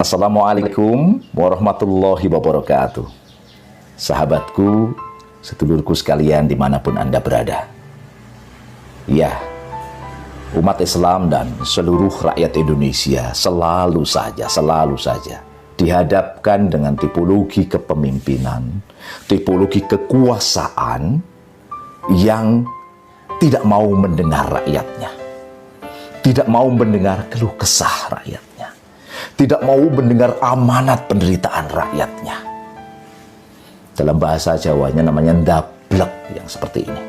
Assalamualaikum warahmatullahi wabarakatuh. Sahabatku, sedulurku sekalian dimanapun Anda berada. Ya, umat Islam dan seluruh rakyat Indonesia selalu saja dihadapkan dengan tipologi kepemimpinan, tipologi kekuasaan yang tidak mau mendengar rakyatnya, tidak mau mendengar keluh kesah rakyatnya, tidak mau mendengar amanat penderitaan rakyatnya. Dalam bahasa Jawanya namanya ndablek yang seperti ini.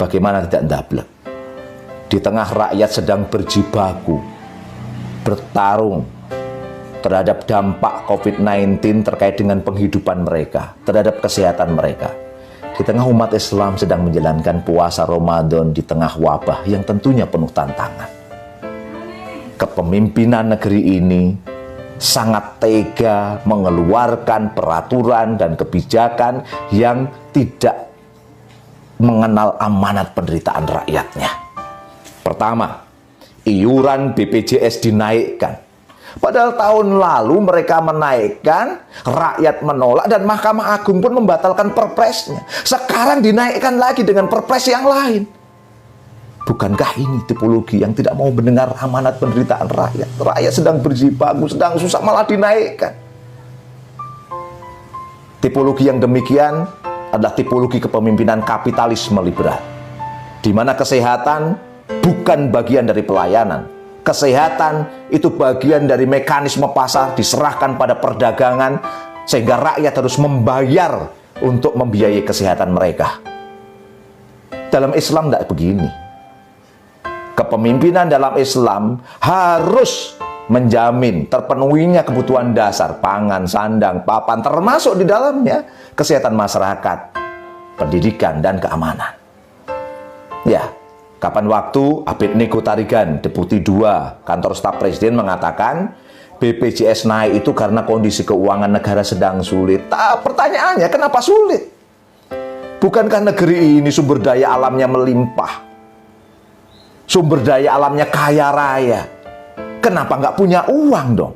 Bagaimana tidak ndablek? Di tengah rakyat sedang berjibaku, bertarung terhadap dampak COVID-19 terkait dengan penghidupan mereka, terhadap kesehatan mereka. Di tengah umat Islam sedang menjalankan puasa Ramadan di tengah wabah yang tentunya penuh tantangan. Kepemimpinan negeri ini sangat tega mengeluarkan peraturan dan kebijakan yang tidak mengenal amanat penderitaan rakyatnya. Pertama, iuran BPJS dinaikkan. Padahal tahun lalu mereka menaikkan, rakyat menolak, dan Mahkamah Agung pun membatalkan perpresnya. Sekarang dinaikkan lagi dengan perpres yang lain. Bukankah ini tipologi yang tidak mau mendengar amanat penderitaan rakyat? Rakyat sedang berjibaku, sedang susah, malah dinaikkan. Tipologi yang demikian adalah tipologi kepemimpinan kapitalisme liberal, di mana kesehatan bukan bagian dari pelayanan. Kesehatan itu bagian dari mekanisme pasar, diserahkan pada perdagangan, sehingga rakyat harus membayar untuk membiayai kesehatan mereka. Dalam Islam tidak begini. Kepemimpinan dalam Islam harus menjamin terpenuhinya kebutuhan dasar, pangan, sandang, papan, termasuk di dalamnya kesehatan masyarakat, pendidikan, dan keamanan. Ya, kapan waktu Abednego Tarigan, Deputi 2 Kantor Staf Presiden mengatakan BPJS naik itu karena kondisi keuangan negara sedang sulit. Pertanyaannya, kenapa sulit? Bukankah negeri ini sumber daya alamnya melimpah? Sumber daya alamnya kaya raya. Kenapa nggak punya uang dong?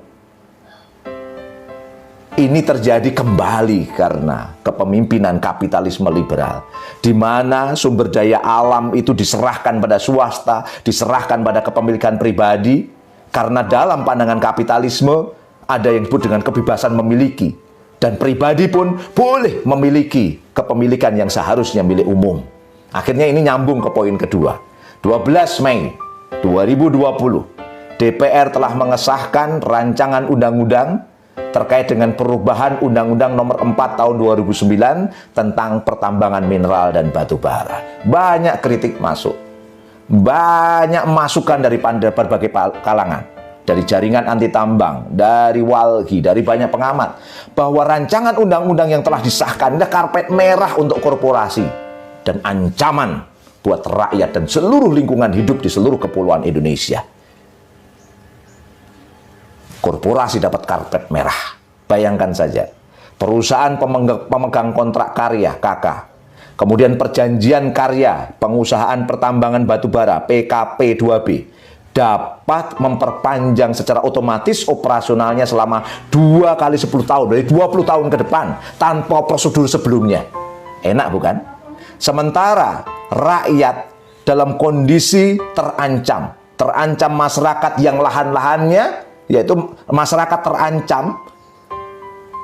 Ini terjadi kembali karena kepemimpinan kapitalisme liberal, di mana sumber daya alam itu diserahkan pada swasta, diserahkan pada kepemilikan pribadi, karena dalam pandangan kapitalisme ada yang disebut dengan kebebasan memiliki, dan pribadi pun boleh memiliki kepemilikan yang seharusnya milik umum. Akhirnya ini nyambung ke poin kedua. 12 Mei 2020, DPR telah mengesahkan rancangan undang-undang terkait dengan perubahan Undang-Undang Nomor 4 Tahun 2009 tentang pertambangan mineral dan batu bara. Banyak kritik masuk, banyak masukan dari berbagai kalangan, dari jaringan anti tambang, dari walhi, dari banyak pengamat, bahwa rancangan undang-undang yang telah disahkan adalah karpet merah untuk korporasi dan ancaman buat rakyat dan seluruh lingkungan hidup di seluruh kepulauan Indonesia. Korporasi dapat karpet merah. Bayangkan saja, perusahaan pemegang kontrak karya (KK), kemudian perjanjian karya pengusahaan pertambangan batubara (PKP 2B) dapat memperpanjang secara otomatis operasionalnya selama 2 kali 10 tahun, dari 20 tahun ke depan, tanpa prosedur sebelumnya. Enak bukan? Sementara rakyat dalam kondisi terancam masyarakat yang lahan-lahannya, yaitu masyarakat terancam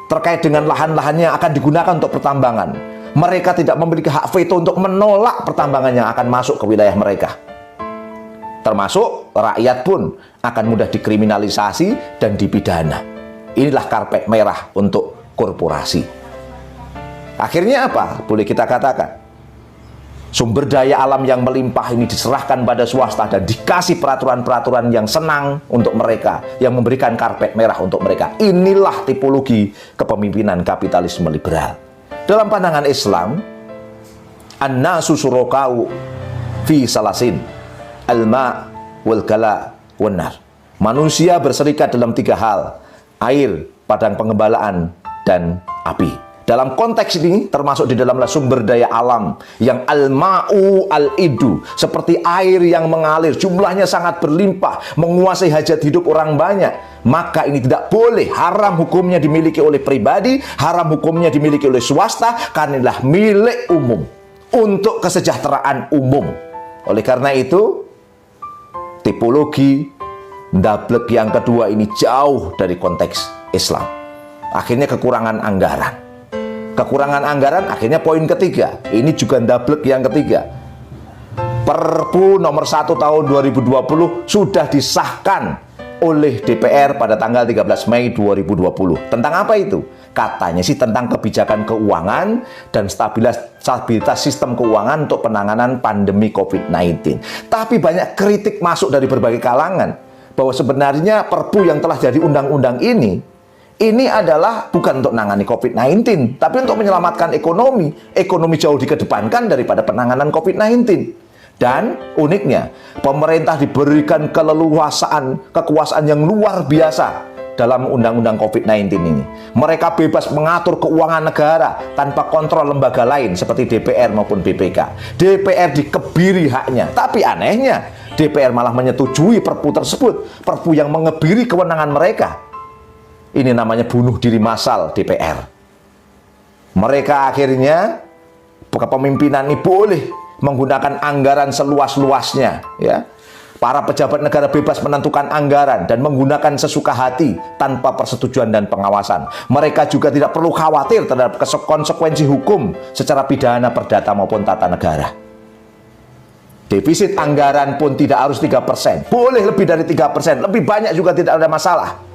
terkait dengan lahan-lahannya yang akan digunakan untuk pertambangan. Mereka tidak memiliki hak veto untuk menolak pertambangan yang akan masuk ke wilayah mereka. Termasuk rakyat pun akan mudah dikriminalisasi dan dipidana. Inilah karpet merah untuk korporasi. Akhirnya apa? Boleh kita katakan, sumber daya alam yang melimpah ini diserahkan pada swasta dan dikasih peraturan-peraturan yang senang untuk mereka, yang memberikan karpet merah untuk mereka. Inilah tipologi kepemimpinan kapitalisme liberal. Dalam pandangan Islam, an-nasu syuraka'u fi salasin, al-ma' wal kala wan nar. Manusia berserikat dalam 3 hal: air, padang pengembalaan, dan api. Dalam konteks ini termasuk di dalamlah sumber daya alam yang al-ma'u al-idu, seperti air yang mengalir, jumlahnya sangat berlimpah, menguasai hajat hidup orang banyak. Maka ini tidak boleh, haram hukumnya dimiliki oleh pribadi, haram hukumnya dimiliki oleh swasta, karena inilah milik umum untuk kesejahteraan umum. Oleh karena itu, tipologi ndablek yang kedua ini jauh dari konteks Islam. Akhirnya kekurangan anggaran. Kekurangan anggaran akhirnya poin ketiga. Ini juga ndablek yang ketiga. Perpu nomor 1 tahun 2020 sudah disahkan oleh DPR pada tanggal 13 Mei 2020. Tentang apa itu? Katanya sih tentang kebijakan keuangan dan stabilitas sistem keuangan untuk penanganan pandemi COVID-19. Tapi banyak kritik masuk dari berbagai kalangan bahwa sebenarnya perpu yang telah jadi undang-undang ini adalah bukan untuk menangani COVID-19, tapi untuk menyelamatkan ekonomi. Ekonomi jauh dikedepankan daripada penanganan COVID-19. Dan uniknya, pemerintah diberikan kekuasaan yang luar biasa dalam undang-undang COVID-19 ini. Mereka bebas mengatur keuangan negara tanpa kontrol lembaga lain seperti DPR maupun BPK. DPR dikebiri haknya, tapi anehnya DPR malah menyetujui perpu tersebut, perpu yang mengebiri kewenangan mereka. Ini namanya bunuh diri massal DPR. Mereka akhirnya, kepemimpinan ini boleh menggunakan anggaran seluas-luasnya, ya. Para pejabat negara bebas menentukan anggaran dan menggunakan sesuka hati tanpa persetujuan dan pengawasan. Mereka juga tidak perlu khawatir terhadap konsekuensi hukum secara pidana, perdata maupun tata negara. Defisit anggaran pun tidak harus 3%, boleh lebih dari 3%, lebih banyak juga tidak ada masalah.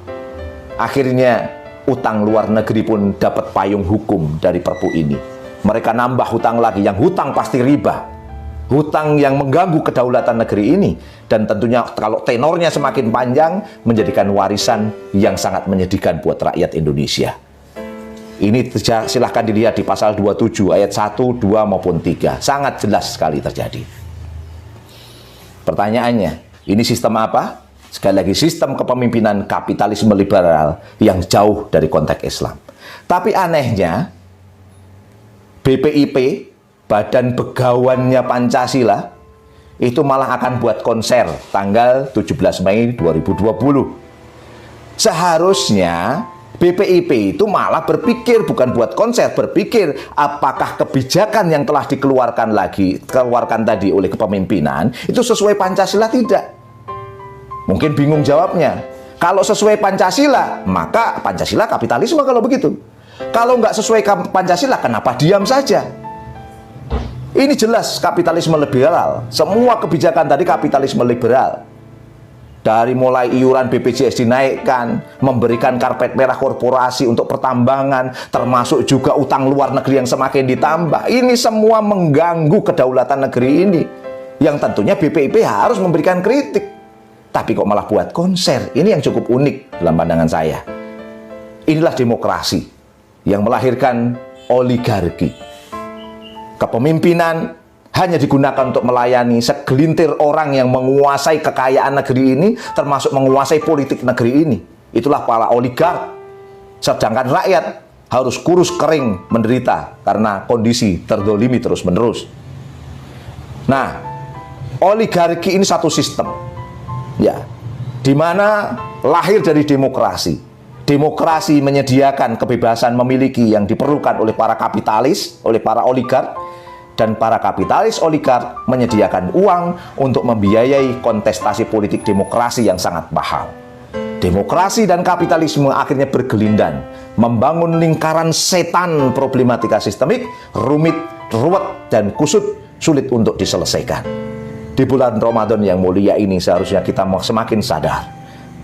Akhirnya utang luar negeri pun dapat payung hukum dari perpu ini. Mereka nambah hutang lagi, yang hutang pasti riba, hutang yang mengganggu kedaulatan negeri ini, dan tentunya kalau tenornya semakin panjang menjadikan warisan yang sangat menyedihkan buat rakyat Indonesia. Ini silahkan dilihat di pasal 27 ayat 1, 2 maupun 3, sangat jelas sekali terjadi. Pertanyaannya, ini sistem apa? Sekali lagi, sistem kepemimpinan kapitalisme liberal yang jauh dari konteks Islam. Tapi anehnya, BPIP, Badan Begawannya Pancasila, itu malah akan buat konser tanggal 17 Mei 2020. Seharusnya BPIP itu malah berpikir, bukan buat konser, berpikir apakah kebijakan yang telah dikeluarkan tadi oleh kepemimpinan itu sesuai Pancasila tidak. Mungkin bingung jawabnya. Kalau sesuai Pancasila, maka Pancasila kapitalisme kalau begitu. Kalau nggak sesuai Pancasila, kenapa diam saja? Ini jelas kapitalisme liberal. Semua kebijakan tadi kapitalisme liberal. Dari mulai iuran BPJS dinaikkan, memberikan karpet merah korporasi untuk pertambangan, termasuk juga utang luar negeri yang semakin ditambah. Ini semua mengganggu kedaulatan negeri ini, yang tentunya BPIP harus memberikan kritik. Tapi kok malah buat konser? Ini yang cukup unik dalam pandangan saya. Inilah demokrasi yang melahirkan oligarki. Kepemimpinan hanya digunakan untuk melayani segelintir orang yang menguasai kekayaan negeri ini, termasuk menguasai politik negeri ini. Itulah para oligark. Sedangkan rakyat harus kurus kering menderita karena kondisi terdolimi terus-menerus. Nah, oligarki ini satu sistem. Ya, di mana lahir dari demokrasi. Demokrasi menyediakan kebebasan memiliki yang diperlukan oleh para kapitalis, oleh para oligark, dan para kapitalis oligark menyediakan uang untuk membiayai kontestasi politik demokrasi yang sangat mahal. Demokrasi dan kapitalisme akhirnya bergelindan, membangun lingkaran setan problematika sistemik, rumit, ruwet, dan kusut, sulit untuk diselesaikan. Di bulan Ramadan yang mulia ini seharusnya kita semakin sadar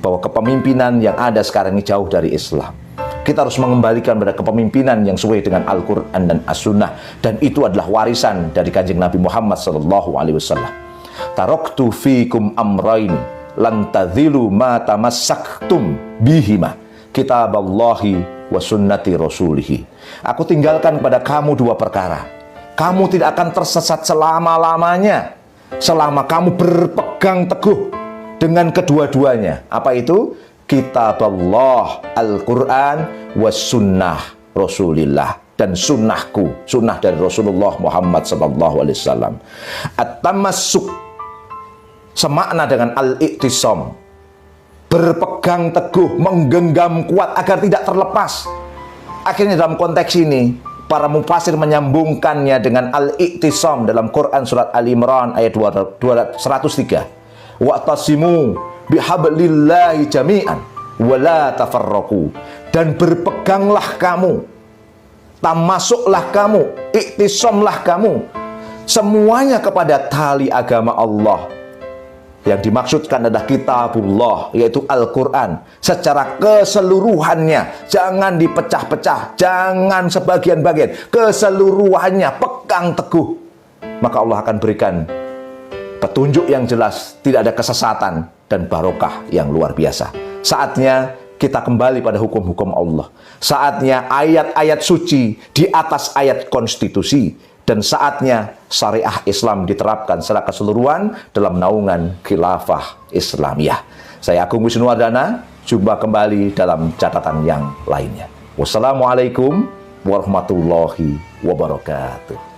bahwa kepemimpinan yang ada sekarang ini jauh dari Islam. Kita harus mengembalikan pada kepemimpinan yang sesuai dengan Al-Quran dan As-Sunnah, dan itu adalah warisan dari Kanjeng Nabi Muhammad SAW. Taraktu fikum amraini lan tadhilu ma tamassaktum bihima, kitaballahi wa sunnati rasulihi. Aku tinggalkan pada kamu dua perkara. Kamu tidak akan tersesat selama-lamanya selama kamu berpegang teguh dengan kedua-duanya. Apa itu? Kitab Allah, Al-Quran, was sunnah Rasulillah. dan sunnahku, sunnah dari Rasulullah Muhammad SAW. At-tamassuk semakna dengan al-i'tisam, berpegang teguh, menggenggam kuat agar tidak terlepas. Akhirnya dalam konteks ini, para mufasir menyambungkannya dengan al-i'tisam dalam Quran surat Ali Imran ayat 103. Wa'tasimu bihablillahi jami'an wa la tafarraqu. Dan berpeganglah kamu, tamasuklah kamu, i'tisamlah kamu, semuanya kepada tali agama Allah. Yang dimaksudkan adalah kitabullah, yaitu Al-Quran secara keseluruhannya. Jangan dipecah-pecah, jangan sebagian-bagian, keseluruhannya pegang teguh. Maka Allah akan berikan petunjuk yang jelas, tidak ada kesesatan, dan barokah yang luar biasa. Saatnya kita kembali pada hukum-hukum Allah. Saatnya ayat-ayat suci di atas ayat konstitusi. Dan saatnya syariah Islam diterapkan secara keseluruhan dalam naungan khilafah Islamiyah. Saya Agung Wisnuwardana, jumpa kembali dalam catatan yang lainnya. Wassalamualaikum warahmatullahi wabarakatuh.